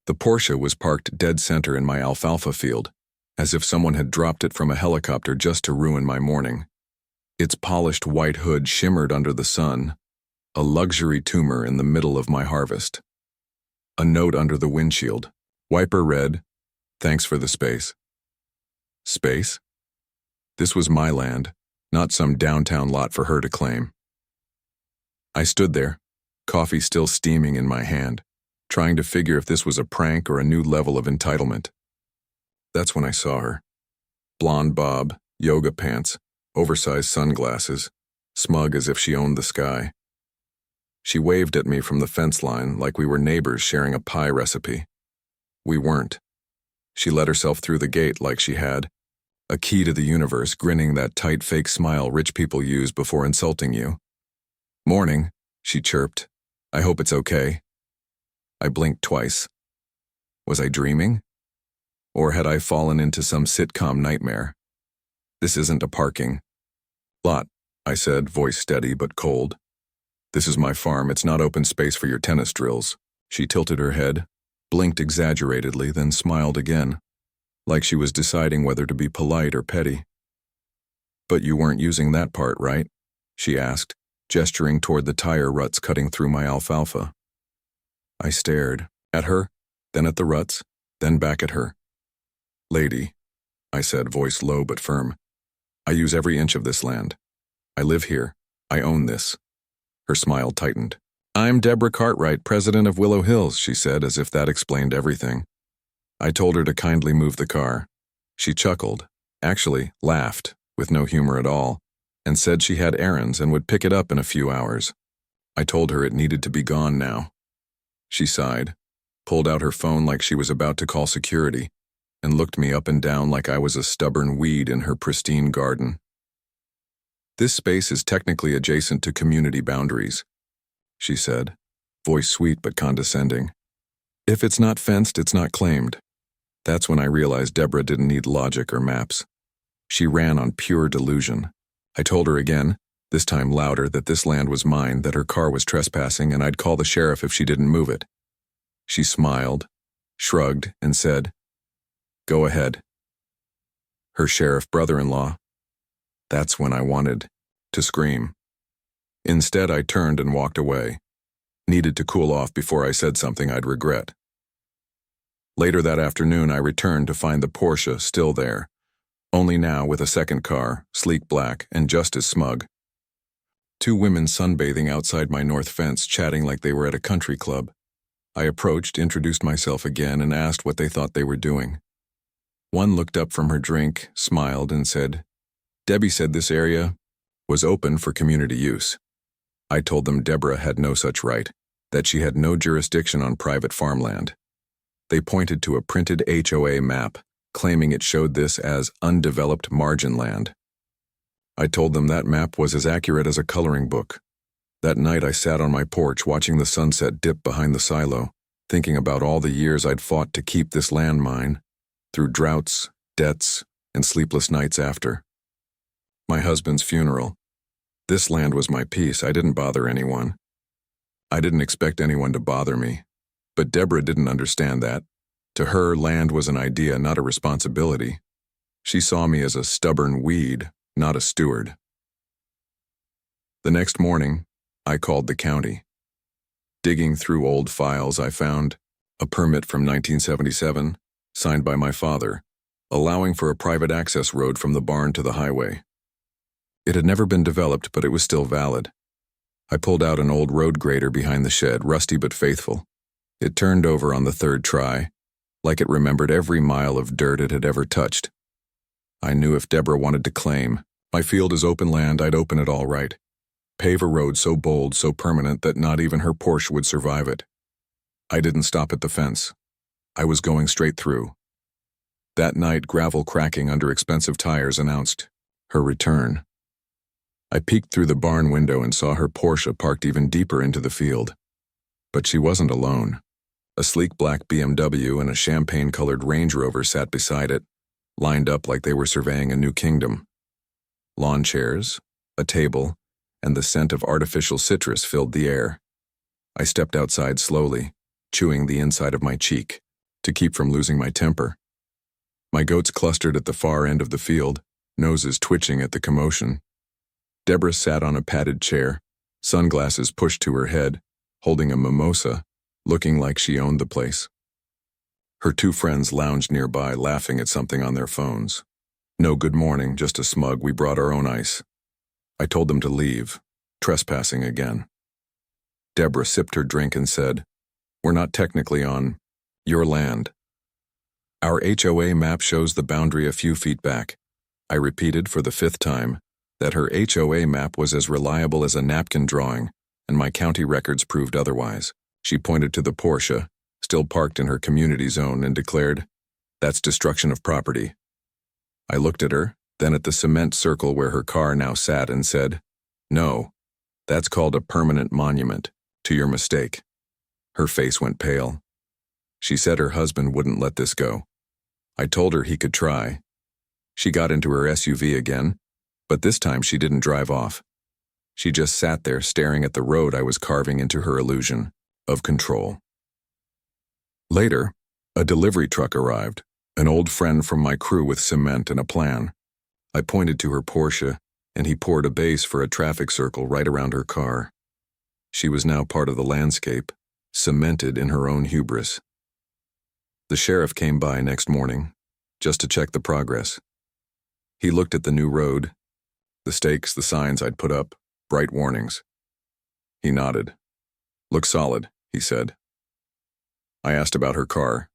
The Porsche was parked dead center in my alfalfa field, as if someone had dropped it from a helicopter just to ruin my morning. Its polished white hood shimmered under the sun, a luxury tumor in the middle of my harvest. A note under the windshield. Wiper read, "Thanks for the space." Space? This was my land, not some downtown lot for her to claim. I stood there, coffee still steaming in my hand, trying to figure if this was a prank or a new level of entitlement. That's when I saw her. Blonde bob, yoga pants, oversized sunglasses, smug as if she owned the sky. She waved at me from the fence line like we were neighbors sharing a pie recipe. We weren't. She let herself through the gate like she had a key to the universe, grinning that tight fake smile rich people use before insulting you. "Morning," she chirped. "I hope it's okay." I blinked twice. Was I dreaming? Or had I fallen into some sitcom nightmare? "This isn't a parking lot," I said, voice steady but cold. "This is my farm. It's not open space for your tennis drills." She tilted her head, blinked exaggeratedly, then smiled again, like she was deciding whether to be polite or petty. "But you weren't using that part, right?" she asked, gesturing toward the tire ruts cutting through my alfalfa. I stared, at her, then at the ruts, then back at her. "Lady," I said, voice low but firm, "I use every inch of this land. I live here. I own this." Her smile tightened. "I'm Deborah Cartwright, president of Willow Hills," she said, as if that explained everything. I told her to kindly move the car. She chuckled, actually laughed, with no humor at all, and said she had errands and would pick it up in a few hours. I told her it needed to be gone now. She sighed, pulled out her phone like she was about to call security, and looked me up and down like I was a stubborn weed in her pristine garden. "This space is technically adjacent to community boundaries," she said, voice sweet but condescending. "If it's not fenced, it's not claimed." That's when I realized Deborah didn't need logic or maps. She ran on pure delusion. I told her again, this time louder, that this land was mine, that her car was trespassing, and I'd call the sheriff if she didn't move it. She smiled, shrugged, and said, "Go ahead." Her sheriff brother-in-law. That's when I wanted to scream. Instead, I turned and walked away. Needed to cool off before I said something I'd regret. Later that afternoon, I returned to find the Porsche still there, only now with a second car, sleek black and just as smug. Two women sunbathing outside my north fence, chatting like they were at a country club. I approached, introduced myself again, and asked what they thought they were doing. One looked up from her drink, smiled, and said, "Debbie said this area was open for community use." I told them Deborah had no such right, that she had no jurisdiction on private farmland. They pointed to a printed HOA map, claiming it showed this as undeveloped margin land. I told them that map was as accurate as a coloring book. That night I sat on my porch watching the sunset dip behind the silo, thinking about all the years I'd fought to keep this land mine, through droughts, debts, and sleepless nights after. My husband's funeral. This land was my peace. I didn't bother anyone. I didn't expect anyone to bother me. But Deborah didn't understand that. To her, land was an idea, not a responsibility. She saw me as a stubborn weed, not a steward. The next morning, I called the county. Digging through old files, I found a permit from 1977, signed by my father, allowing for a private access road from the barn to the highway. It had never been developed, but it was still valid. I pulled out an old road grader behind the shed, rusty but faithful. It turned over on the third try, like it remembered every mile of dirt it had ever touched. I knew if Deborah wanted to claim, "My field is open land," I'd open it all right. Pave a road so bold, so permanent that not even her Porsche would survive it. I didn't stop at the fence. I was going straight through. That night, gravel cracking under expensive tires announced her return. I peeked through the barn window and saw her Porsche parked even deeper into the field. But she wasn't alone. A sleek black BMW and a champagne-colored Range Rover sat beside it, lined up like they were surveying a new kingdom. Lawn chairs, a table, and the scent of artificial citrus filled the air. I stepped outside slowly, chewing the inside of my cheek, to keep from losing my temper. My goats clustered at the far end of the field, noses twitching at the commotion. Deborah sat on a padded chair, sunglasses pushed to her head, holding a mimosa, looking like she owned the place. Her two friends lounged nearby, laughing at something on their phones. No good morning, just a smug, we brought our own ice. I told them to leave, trespassing again. Deborah sipped her drink and said, "We're not technically on your land. Our HOA map shows the boundary a few feet back." I repeated for the 5th time that her HOA map was as reliable as a napkin drawing, and my county records proved otherwise. She pointed to the Porsche, still parked in her community zone, and declared, "That's destruction of property." I looked at her, then at the cement circle where her car now sat, and said, "No, that's called a permanent monument to your mistake." Her face went pale. She said her husband wouldn't let this go. I told her he could try. She got into her SUV again, but this time she didn't drive off. She just sat there staring at the road I was carving into her illusion of control. Later, a delivery truck arrived, an old friend from my crew with cement and a plan. I pointed to her Porsche, and he poured a base for a traffic circle right around her car. She was now part of the landscape, cemented in her own hubris. The sheriff came by next morning, just to check the progress. He looked at the new road, the stakes, the signs I'd put up, bright warnings. He nodded. "Looks solid," he said. I asked about her car.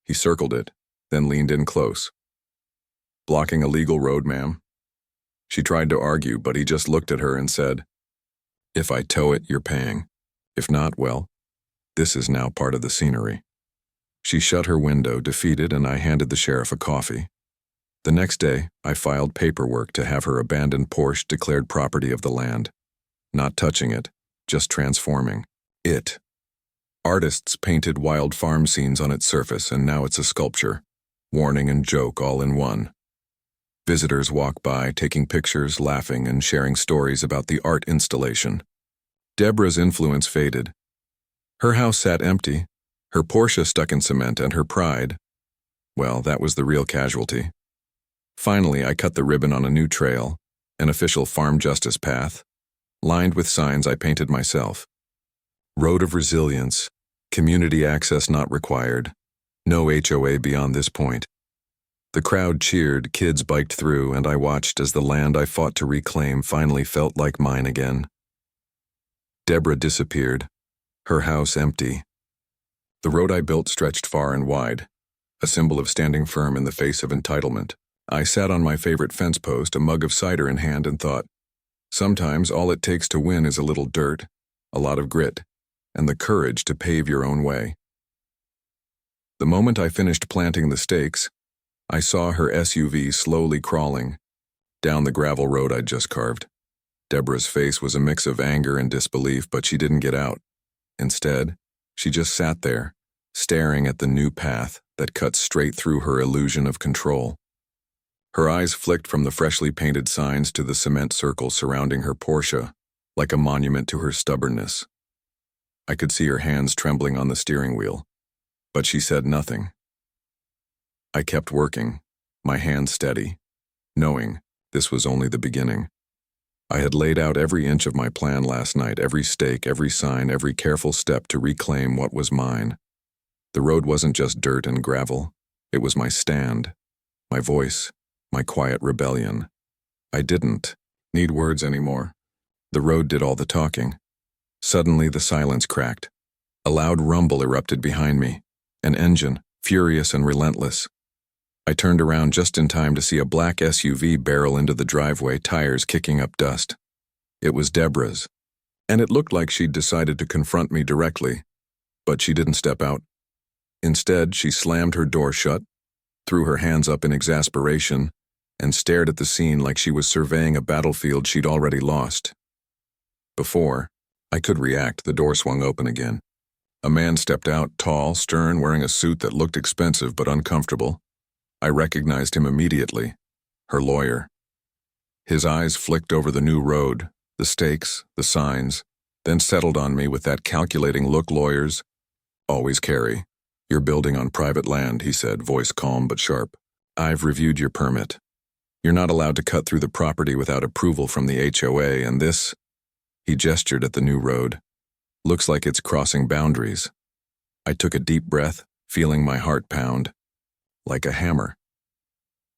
He circled it, then leaned in close. "Blocking a legal road, ma'am?" She tried to argue, but he just looked at her and said, "If I tow it, you're paying. If not, well, this is now part of the scenery." She shut her window, defeated, and I handed the sheriff a coffee. The next day, I filed paperwork to have her abandoned Porsche declared property of the land. Not touching it, just transforming it. Artists painted wild farm scenes on its surface, and now it's a sculpture, warning and joke all in one. Visitors walk by, taking pictures, laughing, and sharing stories about the art installation. Deborah's influence faded. Her house sat empty, her Porsche stuck in cement, and her pride, well, that was the real casualty. Finally, I cut the ribbon on a new trail, an official farm justice path, lined with signs I painted myself. Road of resilience, community access not required, no HOA beyond this point. The crowd cheered, kids biked through, and I watched as the land I fought to reclaim finally felt like mine again. Deborah disappeared, her house empty. The road I built stretched far and wide, a symbol of standing firm in the face of entitlement. I sat on my favorite fence post, a mug of cider in hand, and thought, sometimes all it takes to win is a little dirt, a lot of grit, and the courage to pave your own way. The moment I finished planting the stakes, I saw her SUV slowly crawling down the gravel road I'd just carved. Deborah's face was a mix of anger and disbelief, but she didn't get out. Instead, she just sat there, staring at the new path that cut straight through her illusion of control. Her eyes flicked from the freshly painted signs to the cement circle surrounding her Porsche, like a monument to her stubbornness. I could see her hands trembling on the steering wheel, but she said nothing. I kept working, my hands steady, knowing this was only the beginning. I had laid out every inch of my plan last night, every stake, every sign, every careful step to reclaim what was mine. The road wasn't just dirt and gravel, it was my stand, my voice, my quiet rebellion. I didn't need words anymore. The road did all the talking. Suddenly the silence cracked. A loud rumble erupted behind me, an engine, furious and relentless. I turned around just in time to see a black SUV barrel into the driveway, tires kicking up dust. It was Deborah's, and it looked like she'd decided to confront me directly, but she didn't step out. Instead, she slammed her door shut, threw her hands up in exasperation, and stared at the scene like she was surveying a battlefield she'd already lost. Before I could react, the door swung open again. A man stepped out, tall, stern, wearing a suit that looked expensive but uncomfortable. I recognized him immediately, her lawyer. His eyes flicked over the new road, the stakes, the signs, then settled on me with that calculating look lawyers always carry. You're building on private land, he said, voice calm but sharp. I've reviewed your permit. You're not allowed to cut through the property without approval from the HOA, and this, he gestured at the new road, looks like it's crossing boundaries. I took a deep breath, feeling my heart pound. Like a hammer.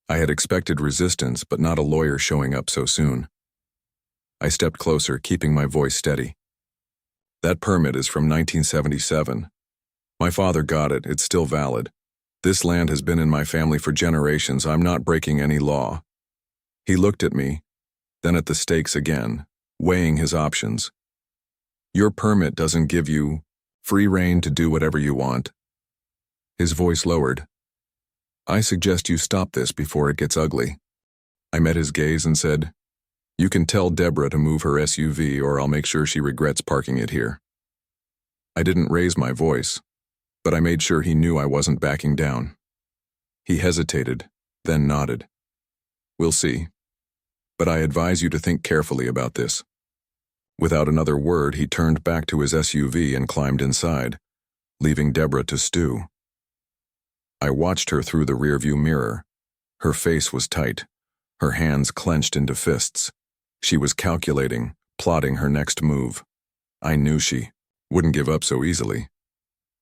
I had expected resistance, but not a lawyer showing up so soon. I stepped closer, keeping my voice steady. That permit is from 1977. My father got it, it's still valid. This land has been in my family for generations, I'm not breaking any law. He looked at me, then at the stakes again, weighing his options. Your permit doesn't give you free rein to do whatever you want. His voice lowered. I suggest you stop this before it gets ugly. I met his gaze and said, you can tell Deborah to move her SUV or I'll make sure she regrets parking it here. I didn't raise my voice, but I made sure he knew I wasn't backing down. He hesitated, then nodded. We'll see. But I advise you to think carefully about this. Without another word, he turned back to his SUV and climbed inside, leaving Deborah to stew. I watched her through the rearview mirror. Her face was tight, her hands clenched into fists. She was calculating, plotting her next move. I knew she wouldn't give up so easily.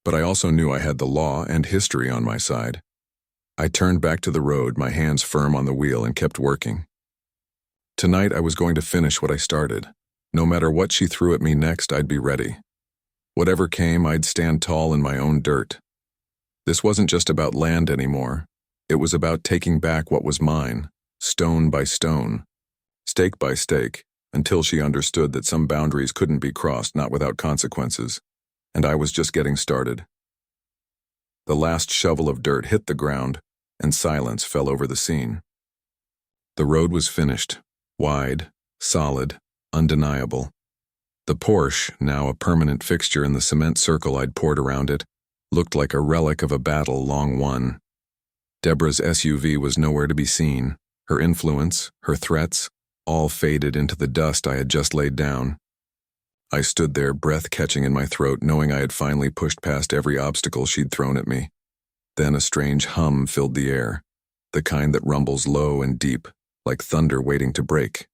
But I also knew I had the law and history on my side. I turned back to the road, my hands firm on the wheel, and kept working. Tonight I was going to finish what I started. No matter what she threw at me next, I'd be ready. Whatever came, I'd stand tall in my own dirt. This wasn't just about land anymore. It was about taking back what was mine, stone by stone, stake by stake, until she understood that some boundaries couldn't be crossed, not without consequences, and I was just getting started. The last shovel of dirt hit the ground, and silence fell over the scene. The road was finished, wide, solid, undeniable. The Porsche, now a permanent fixture in the cement circle I'd poured around it, looked like a relic of a battle long won. Deborah's SUV was nowhere to be seen. Her influence, her threats, all faded into the dust I had just laid down. I stood there, breath catching in my throat, knowing I had finally pushed past every obstacle she'd thrown at me. Then a strange hum filled the air, the kind that rumbles low and deep, like thunder waiting to break.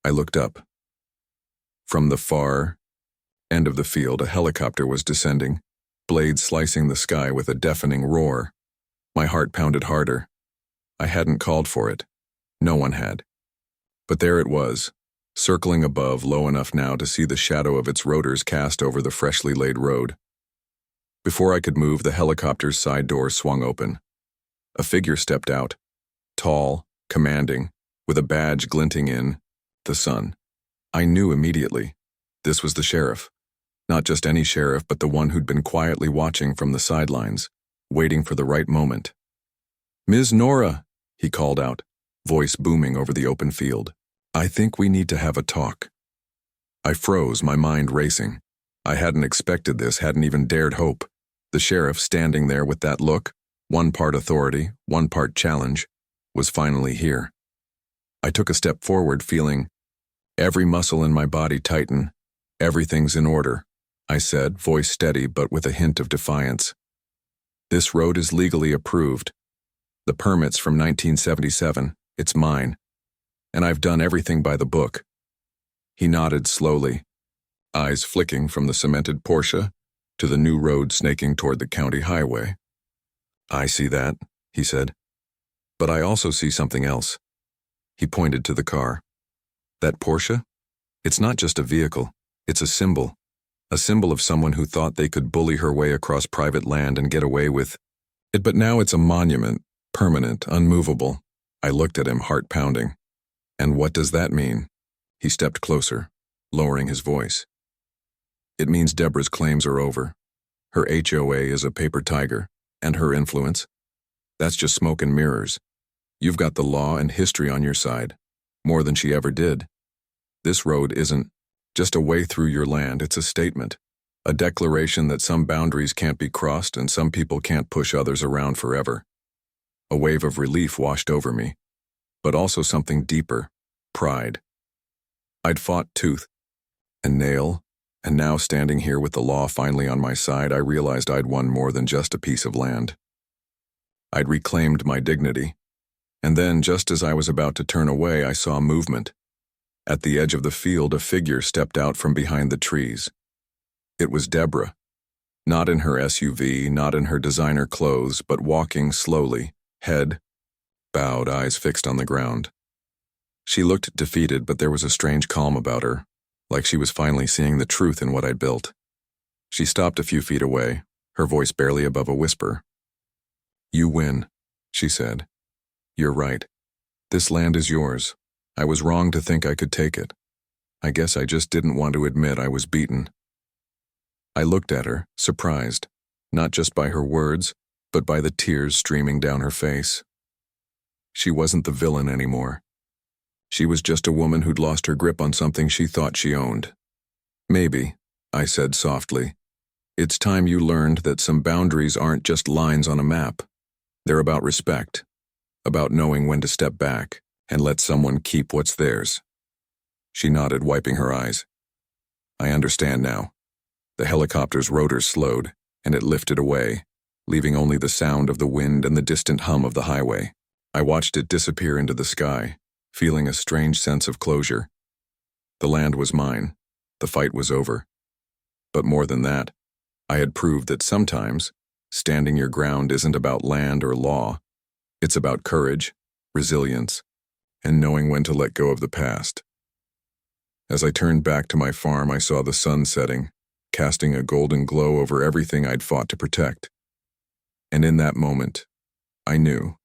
I looked up. From the far end of the field, a helicopter was descending, blades slicing the sky with a deafening roar. My heart pounded harder. I hadn't called for it. No one had. But there it was, circling above, low enough now to see the shadow of its rotors cast over the freshly laid road. Before I could move, the helicopter's side door swung open. A figure stepped out, tall, commanding, with a badge glinting in the sun. I knew immediately. This was the sheriff. Not just any sheriff, but the one who'd been quietly watching from the sidelines, waiting for the right moment. Ms. Nora, he called out, voice booming over the open field. I think we need to have a talk. I froze, my mind racing. I hadn't expected this, hadn't even dared hope. The sheriff, standing there with that look, one part authority, one part challenge, was finally here. I took a step forward, feeling every muscle in my body tighten. Everything's in order, I said, voice steady but with a hint of defiance. This road is legally approved. The permit's from 1977. It's mine. And I've done everything by the book. He nodded slowly, eyes flicking from the cemented Porsche to the new road snaking toward the county highway. I see that, he said. But I also see something else. He pointed to the car. That Porsche? It's not just a vehicle. It's a symbol of someone who thought they could bully her way across private land and get away with it. But now it's a monument, permanent, unmovable. I looked at him, heart pounding. And what does that mean? He stepped closer, lowering his voice. It means Deborah's claims are over. Her HOA is a paper tiger, and her influence, that's just smoke and mirrors. You've got the law and history on your side, more than she ever did. This road isn't just a way through your land, it's a statement, a declaration that some boundaries can't be crossed and some people can't push others around forever. A wave of relief washed over me, but also something deeper, pride. I'd fought tooth and nail And now, standing here with the law finally on my side, I realized I'd won more than just a piece of land. I'd reclaimed my dignity. And then, just as I was about to turn away, I saw movement. At the edge of the field, a figure stepped out from behind the trees. It was Deborah. Not in her SUV, not in her designer clothes, but walking slowly, head bowed, eyes fixed on the ground. She looked defeated, but there was a strange calm about her, like she was finally seeing the truth in what I'd built. She stopped a few feet away, her voice barely above a whisper. "You win," she said. "You're right. This land is yours. I was wrong to think I could take it. I guess I just didn't want to admit I was beaten." I looked at her, surprised, not just by her words, but by the tears streaming down her face. She wasn't the villain anymore. She was just a woman who'd lost her grip on something she thought she owned. "Maybe," I said softly, "it's time you learned that some boundaries aren't just lines on a map. They're about respect, about knowing when to step back and let someone keep what's theirs." She nodded, wiping her eyes. "I understand now." The helicopter's rotors slowed, and it lifted away, leaving only the sound of the wind and the distant hum of the highway. I watched it disappear into the sky, feeling a strange sense of closure. The land was mine. The fight was over. But more than that, I had proved that sometimes standing your ground isn't about land or law. It's about courage, resilience, and knowing when to let go of the past. As I turned back to my farm, I saw the sun setting, casting a golden glow over everything I'd fought to protect. And in that moment, I knew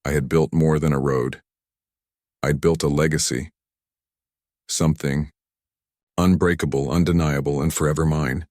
I had built more than a road. I'd built a legacy. Something unbreakable, undeniable, and forever mine.